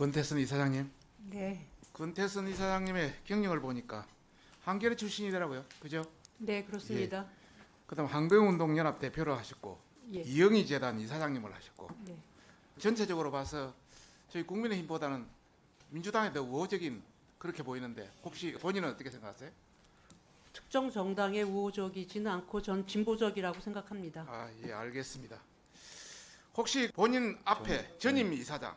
권태선 이사장님. 네, 권태선 이사장님의 경력을 보니까 한겨레 출신이더라고요. 그죠? 네 그렇습니다. 그다음 항병운동연합 대표를 하셨고 예, 이영희 재단 이사장님을 하셨고 네. 전체적으로 봐서 저희 국민의힘보다는 민주당에 더 우호적인 그렇게 보이는데 혹시 본인은 어떻게 생각하세요? 특정 정당에 우호적이지는 않고 전 진보적이라고 생각합니다. 아, 예, 알겠습니다. 혹시 본인 앞에 전임 이사장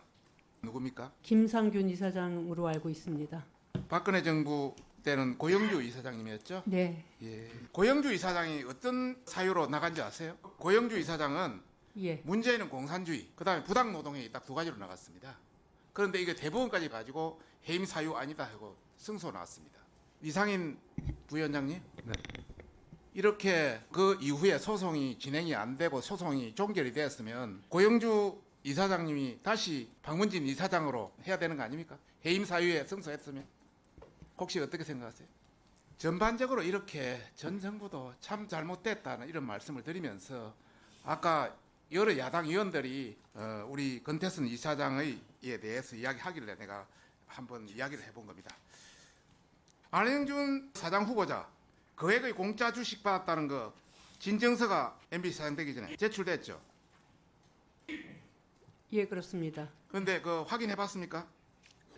누굽니까? 김상균 이사장으로 알고 있습니다. 박근혜 정부 때는 고영주 이사장님이었죠? 네, 예. 고영주 이사장이 어떤 사유로 나간지 아세요? 고영주 이사장은 예, 문재인은 공산주의, 그다음에 부당 노동에 딱 두 가지로 나갔습니다. 그런데 이게 대법원까지 가지고 해임 사유 아니다 하고 승소 나왔습니다. 이상인 부위원장님, 네. 이렇게 그 이후에 소송이 진행이 안 되고 소송이 종결이 되었으면 고영주 이사장님이 다시 박문진 이사장으로 해야 되는 거 아닙니까? 해임 사유에 승소했으면 혹시 어떻게 생각하세요? 전반적으로 이렇게 전 정부도 참 잘못됐다는 이런 말씀을 드리면서 아까 여러 야당 의원들이 우리 권태선 이사장에 대해서 이야기하길래 내가 한번 이야기를 해본 겁니다. 안행준 사장 후보자 거액의 공짜 주식 받았다는 거 진정서가 MBC 사장 되기 전에 제출됐죠. 예 그렇습니다. 그런데 그 확인해 봤습니까?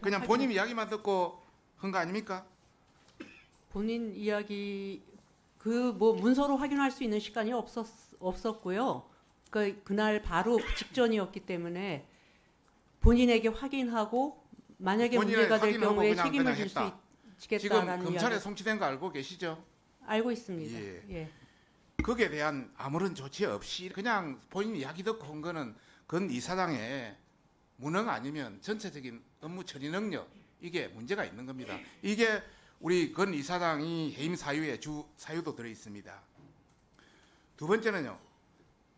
그냥 본인 이야기만 듣고 한 거 아닙니까? 본인 이야기 그 뭐 문서로 확인할 수 있는 시간이 없었고요. 그날 바로 직전이었기 때문에 본인에게 확인하고 만약에 본인의 문제가 될 확인하고 경우에 그냥 책임을 질 수 했다. 지금 있겠다라는 검찰에 이야기 송치된 거 알고 계시죠? 알고 있습니다. 예. 예. 거기에 대한 아무런 조치 없이 그냥 본인 이야기 듣고 한 거는 건 이사장의 무능 아니면 전체적인 업무 처리 능력 이게 문제가 있는 겁니다. 이게 우리 건 이사장이 해임 사유에 주 사유도 들어 있습니다. 두 번째는요.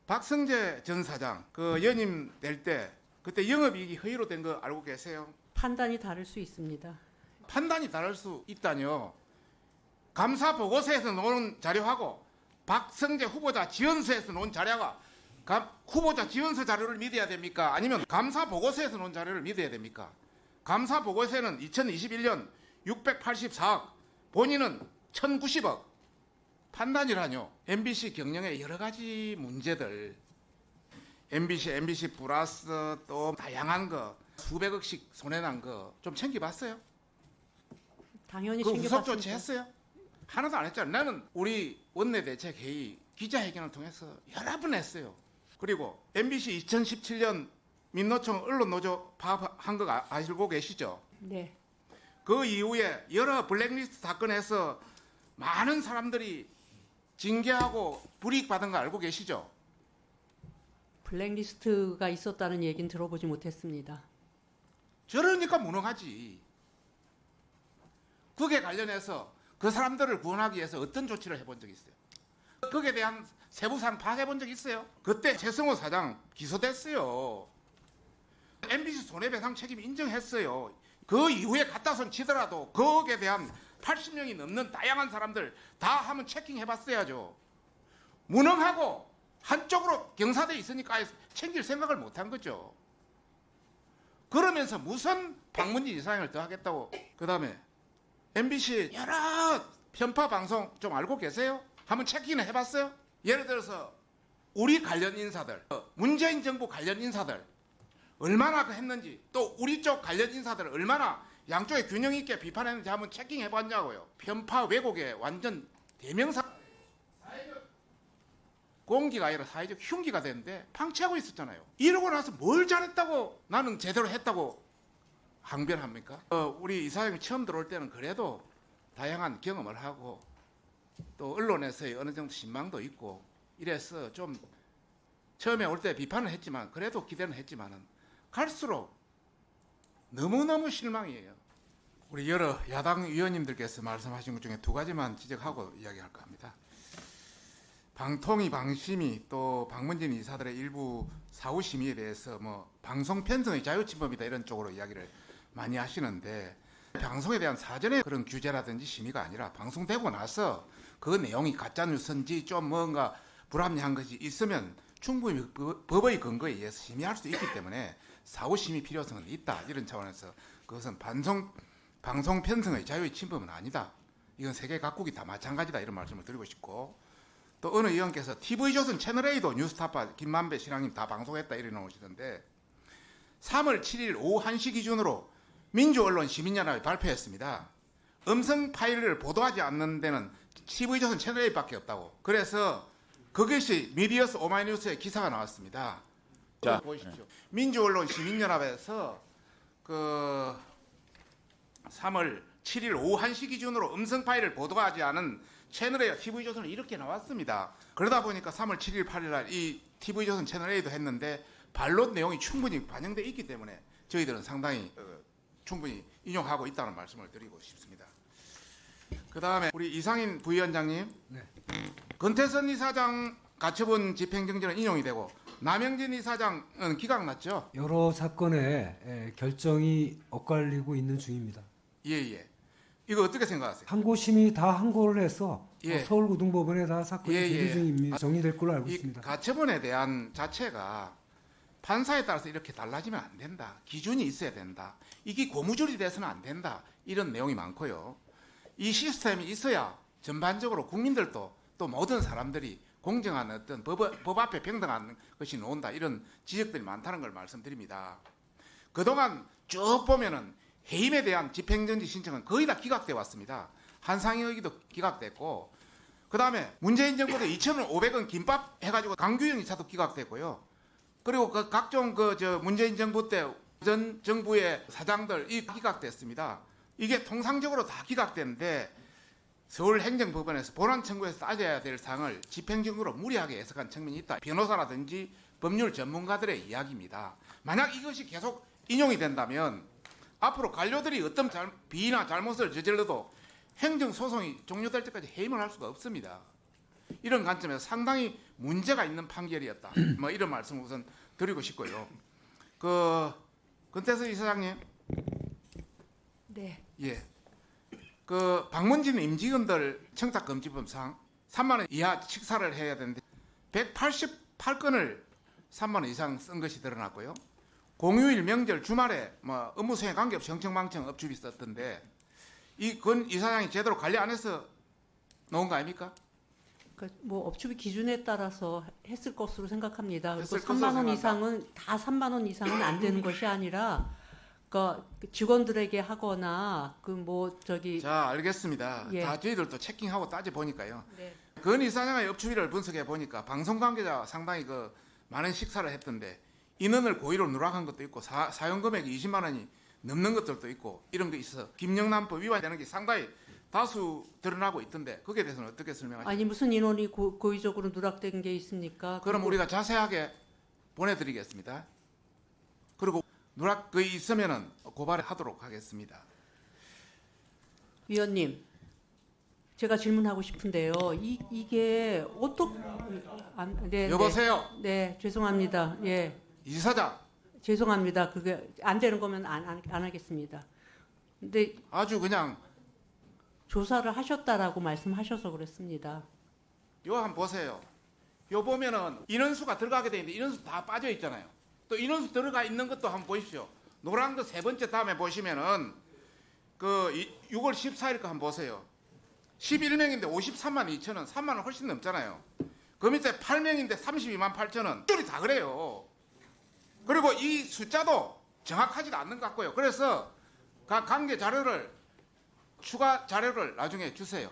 박성재 전 사장 그 연임 될 때 그때 영업이익이 허위로 된 거 알고 계세요? 판단이 다를 수 있습니다. 판단이 다를 수 있다뇨. 감사 보고서에서 나오는 자료하고 박성재 후보자 지원서에서 나온 자료가 후보자 지원서 자료를 믿어야 됩니까? 아니면 감사 보고서에서 나온 자료를 믿어야 됩니까? 감사 보고서에는 2021년 684억, 본인은 1090억. 판단이라뇨. MBC 경영의 여러 가지 문제들, MBC 플러스 또 다양한 거 수백억씩 손해난 거 좀 챙겨봤어요? 당연히 그 후속 챙겨봤습니다. 조치했어요? 하나도 안 했잖아요. 나는 우리 원내대책회의 기자회견을 통해서 여러 번 했어요. 그리고 MBC 2017년 민노총 언론노조 파업한 거 아시고 계시죠? 네. 그 이후에 여러 블랙리스트 사건에서 많은 사람들이 징계하고 불이익 받은 거 알고 계시죠? 블랙리스트가 있었다는 얘기는 들어보지 못했습니다. 저러니까 무능하지. 그게 관련해서 그 사람들을 구원하기 위해서 어떤 조치를 해본 적이 있어요? 거기에 대한 세부사항 파악해본 적 있어요? 그때 최승호 사장 기소됐어요. MBC 손해배상 책임 인정했어요. 그 이후에 갖다 손 치더라도 거기에 대한 80명이 넘는 다양한 사람들 다 한번 체킹해봤어야죠. 무능하고 한쪽으로 경사돼 있으니까 챙길 생각을 못한 거죠. 그러면서 무슨 박문진 이사장을 더 하겠다고. 그 다음에 MBC 여러 편파 방송 좀 알고 계세요? 한번 체킹을 해봤어요? 예를 들어서 우리 관련 인사들, 문재인 정부 관련 인사들 얼마나 했는지, 또 우리 쪽 관련 인사들 얼마나 양쪽에 균형 있게 비판했는지 한번 체킹해봤냐고요. 편파 왜곡에 완전 대명사, 사회적 공기가 아니라 사회적 흉기가 되는데 방치하고 있었잖아요. 이러고 나서 뭘 잘했다고 나는 제대로 했다고 항변합니까? 우리 이사장이 처음 들어올 때는 그래도 다양한 경험을 하고 또 언론에서의 어느 정도 신망도 있고 이래서 좀 처음에 올 때 비판을 했지만 그래도 기대는 했지만은 갈수록 너무너무 실망이에요. 우리 여러 야당 의원님들께서 말씀하신 것 중에 두 가지만 지적하고 이야기할까 합니다. 방통위 방심위 또 박문진 이사들의 일부 사후 심의에 대해서 뭐 방송 편성의 자유침범이다 이런 쪽으로 이야기를 많이 하시는데 방송에 대한 사전의 그런 규제라든지 심의가 아니라 방송되고 나서 그 내용이 가짜뉴스인지 좀 뭔가 불합리한 것이 있으면 충분히 법의 근거에 의해서 심의할 수 있기 때문에 사후 심의 필요성은 있다. 이런 차원에서 그것은 방송 편성의 자유의 침범은 아니다. 이건 세계 각국이 다 마찬가지다. 이런 말씀을 드리고 싶고, 또 어느 의원께서 TV조선 채널A도 뉴스타파 김만배 신랑님 다 방송했다 이래 놓으시던데 3월 7일 오후 1시 기준으로 민주언론 시민연합이 발표했습니다. 음성 파일을 보도하지 않는 데는 TV조선 채널A밖에 없다고. 그래서 그것이 미디어스 오마이뉴스에 기사가 나왔습니다. 자, 보십시오. 민주언론 시민연합에서 그 3월 7일 오후 1시 기준으로 음성 파일을 보도하지 않은 채널A, TV조선은 이렇게 나왔습니다. 그러다 보니까 3월 7일, 8일 날 이 TV조선 채널A도 했는데 반론 내용이 충분히 반영되어 있기 때문에 저희들은 상당히 충분히 인용하고 있다는 말씀을 드리고 싶습니다. 그 다음에 우리 이상인 부위원장님, 네. 권태선 이사장 가처분 집행정지는 인용이 되고 남영진 이사장은 기각났죠? 여러 사건의 결정이 엇갈리고 있는 중입니다. 예예. 이거 어떻게 생각하세요? 항고심이 다 항고를 해서 예. 서울고등법원에 다 사건이 예, 대기 예. 중입니다. 정리될 걸로 알고 이 있습니다. 가처분에 대한 자체가 판사에 따라서 이렇게 달라지면 안 된다. 기준이 있어야 된다. 이게 고무줄이 돼서는 안 된다. 이런 내용이 많고요. 이 시스템이 있어야 전반적으로 국민들도 또 모든 사람들이 공정한 어떤 법 앞에 평등한 것이 나온다. 이런 지적들이 많다는 걸 말씀드립니다. 그동안 쭉 보면은 해임에 대한 집행정지 신청은 거의 다 기각돼 왔습니다. 한상희 의기도 기각됐고, 그 다음에 문재인 정부 때 2,500원 김밥 해가지고 강규영 이사도 기각됐고요. 그리고 그 각종 문재인 정부 때 전 정부의 사장들 이 기각됐습니다. 이게 통상적으로 다 기각됐는데 서울행정법원에서 본안 청구에서 따져야 될 사항을 집행정으로 무리하게 해석한 측면이 있다. 변호사라든지 법률 전문가들의 이야기입니다. 만약 이것이 계속 인용이 된다면 앞으로 관료들이 어떤 비위나 잘못을 저질러도 행정소송이 종료될 때까지 해임을 할 수가 없습니다. 이런 관점에서 상당히 문제가 있는 판결이었다. 뭐 이런 말씀을 우선 드리고 싶고요. 권태선 이사장님, 네. 예, 방문진 임직원들 청탁금지법상 3만 원 이하 식사를 해야 되는데 188건을 3만 원 이상 쓴 것이 드러났고요. 공휴일, 명절, 주말에 뭐 업무 수행 관계없이 정청망청 업주비 썼던데 이 권 이사장이 제대로 관리 안 해서 나온 거 아닙니까? 뭐 업주비 기준에 따라서 했을 것으로 생각합니다. 그리고 했을 3만 원 것으로 이상은 다 3만 원 이상은 안 되는 것이 아니라 그 직원들에게 하거나 자, 알겠습니다. 예. 다 저희들도 체킹하고 따져 보니까요. 네. 권 이사장의 업주비를 분석해 보니까 방송 관계자 상당히 많은 식사를 했던데 인원을 고의로 누락한 것도 있고 사용 금액이 20만 원이 넘는 것들도 있고 이런 게 있어서 김영란법 위반되는 게 상당히 다수 드러나고 있던데 거기에 대해서는 어떻게 설명하십니까? 아니 무슨 인원이 고의적으로 누락된 게 있습니까? 그럼 우리가 자세하게 보내드리겠습니다. 그리고 누락이 있으면은 고발하도록 하겠습니다. 위원님, 제가 질문하고 싶은데요. 이게 어떻게 네, 여보세요, 네, 죄송합니다. 예, 이사장. 죄송합니다. 그게 안 되는 거면 안 하겠습니다. 근데 아주 그냥 조사를 하셨다라고 말씀하셔서 그랬습니다. 요 한번 보세요. 요 보면은 인원수가 들어가게 돼 있는데 인원수 다 빠져 있잖아요. 또 인원수 들어가 있는 것도 한번 보십시오. 노란 거 세 번째 다음에 보시면은 6월 14일 거 한번 보세요. 11명인데 53만 2천 원, 3만 원 훨씬 넘잖아요. 그 밑에 8명인데 32만 8천 원. 줄이 다 그래요. 그리고 이 숫자도 정확하지도 않는 것 같고요. 그래서 각 관계 자료를 추가 자료를 나중에 주세요.